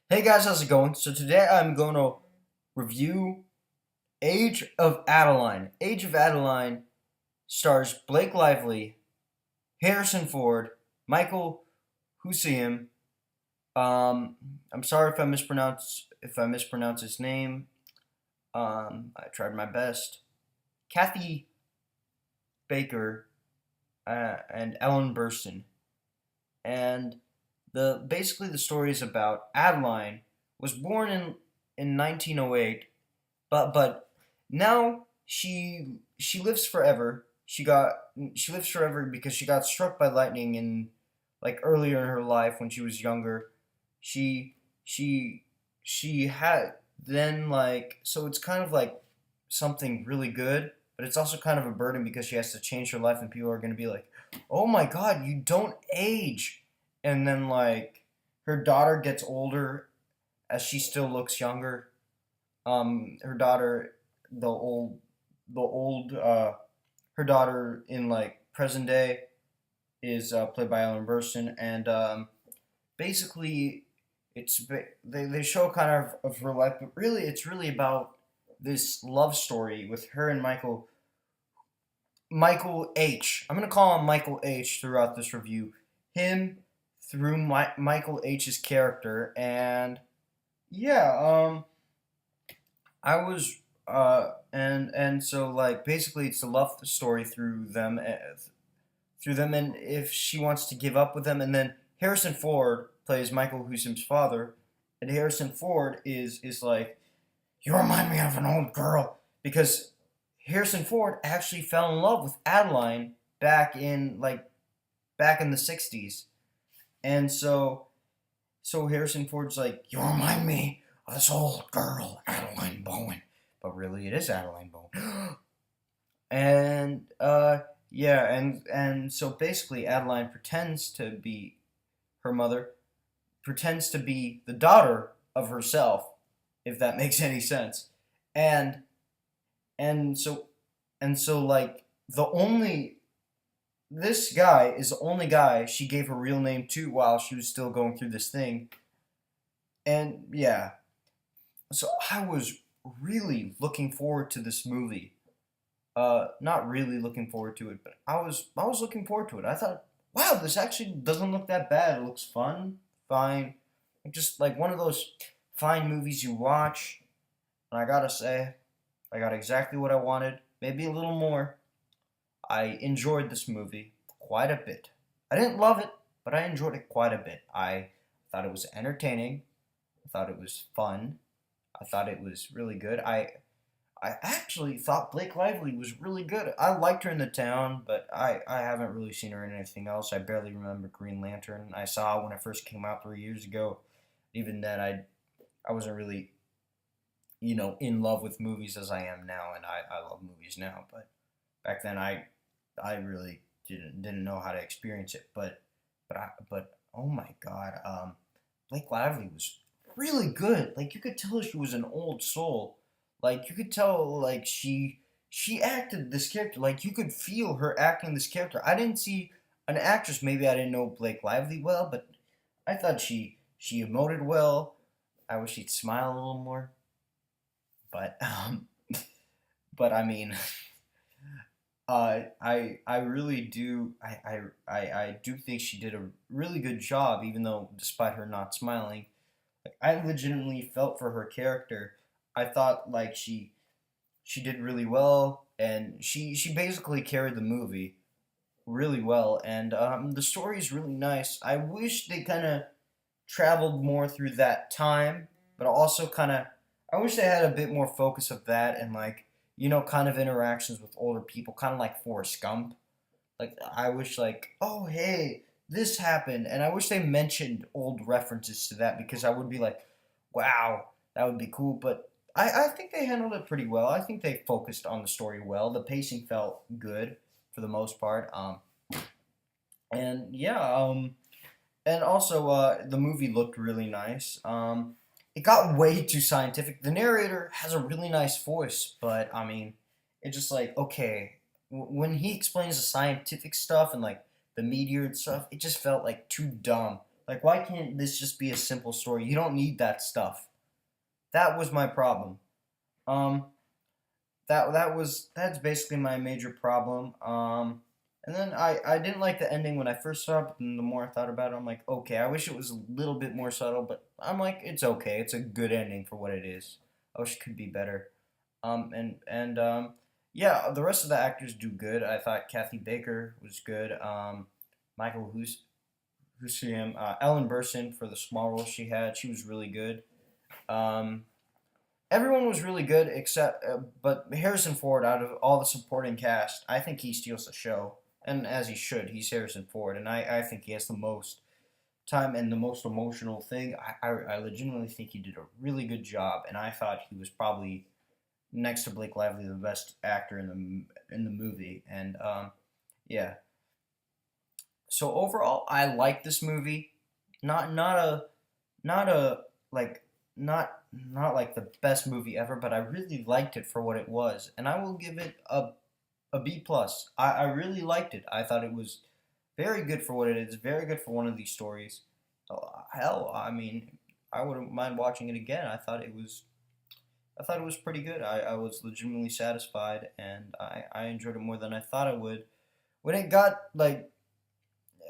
Hey guys, how's it going? So today I'm going to review Age of Adeline. Age of Adeline stars Blake Lively, Harrison Ford, Michael Hussam. I'm sorry if I mispronounce his name. I tried my best. Kathy Baker and Ellen Burstyn. And the story is about Adeline was born in 1908. But now she lives forever. She lives forever because she got struck by lightning in like earlier in her life when she was younger. She she she had then like so it's kind of like something really good, but it's also kind of a burden because she has to change her life and people are going to be like, "Oh my god, you don't age." And then like her daughter gets older as she still looks younger. Her daughter, the old the old her daughter in like present day is played by Ellen Burstyn, and basically they show kind of her life, but really it's really about this love story with her and Michael H. I'm gonna call him Michael H. throughout this review. Him through Michael H.'s character, and yeah, I was and so like basically it's a love story through them, and if she wants to give up with them, and then Harrison Ford plays Michael Husam's father, and Harrison Ford is like, you remind me of an old girl, because Harrison Ford actually fell in love with Adeline back in the 60s. And so Harrison Ford's like, you remind me of this old girl, Adeline Bowen. But really, it is Adeline Bowen. And yeah, and so basically, Adeline pretends to be her mother, pretends to be the daughter of herself, if that makes any sense. And and so and so like the only this guy is the only guy she gave her real name to while she was still going through this thing. And yeah, so I was really looking forward to this movie. Not really looking forward to it, but I was looking forward to it. I thought, wow, this actually doesn't look that bad. It looks fun, fine, just like one of those fine movies you watch. And I gotta say, I got exactly what I wanted, maybe a little more. I enjoyed this movie quite a bit. I didn't love it, but I enjoyed it quite a bit. I thought it was entertaining. I thought it was fun. I thought it was really good. I actually thought Blake Lively was really good. I liked her in The Town, but I haven't really seen her in anything else. I barely remember Green Lantern. I saw it when it first came out 3 years ago. Even then, I wasn't really in love with movies as I am now, and I love movies now. But back then, I really didn't know how to experience it. But oh my God, Blake Lively was really good. Like you could tell she was an old soul. Like you could tell like she acted this character. Like you could feel her acting this character. I didn't see an actress. Maybe I didn't know Blake Lively well, but I thought she emoted well. I wish she'd smile a little more. But but I mean, I really do I do think she did a really good job, even though despite her not smiling. Like I legitimately felt for her character. I thought like she did really well, and she basically carried the movie really well. And the story is really nice. I wish they kind of traveled more through that time, but also kind of I wish they had a bit more focus of that and like kind of interactions with older people, kind of like Forrest Gump. Like I wish like, oh hey, this happened, and I wish they mentioned old references to that because I would be like, wow, that would be cool. But I think they handled it pretty well. I think they focused on the story well. The pacing felt good for the most part. And yeah, and also the movie looked really nice. It got way too scientific. The narrator has a really nice voice, but I mean, it's just like okay, when he explains the scientific stuff and like the meteor and stuff, it just felt like too dumb Like, why can't this just be a simple story? You don't need that stuff. That was my problem. Um, that's basically my major problem. And then I didn't like the ending when I first saw it, but then the more I thought about it, I'm like, okay, I wish it was a little bit more subtle, but I'm like, it's okay. It's a good ending for what it is. I wish it could be better. Yeah, the rest of the actors do good. I thought Kathy Baker was good. Michael Hussam, Ellen Burstyn for the small role she had, she was really good. Um, Everyone was really good except, but Harrison Ford, out of all the supporting cast, I think he steals the show, and as he should. He's Harrison Ford, and I think he has the most time and the most emotional thing. I legitimately think he did a really good job, and I thought he was probably next to Blake Lively the best actor in the movie, and yeah. So overall, I like this movie. Not a not a like not like the best movie ever, but I really liked it for what it was, and I will give it a B plus. I really liked it. I thought it was very good for what it is. Very good for one of these stories. Hell, I mean, I wouldn't mind watching it again. I thought it was pretty good. I was legitimately satisfied, and I enjoyed it more than I thought I would. When it got like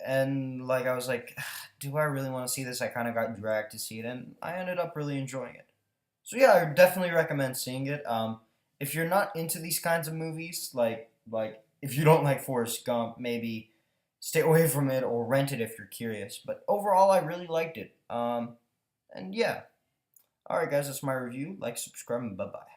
I was like, do I really want to see this? I kind of got dragged to see it, and I ended up really enjoying it. So yeah, I definitely recommend seeing it. If you're not into these kinds of movies, like if you don't like Forrest Gump, maybe stay away from it or rent it if you're curious. But overall, I really liked it. And yeah, all right, guys, that's my review. Like, subscribe, and bye bye.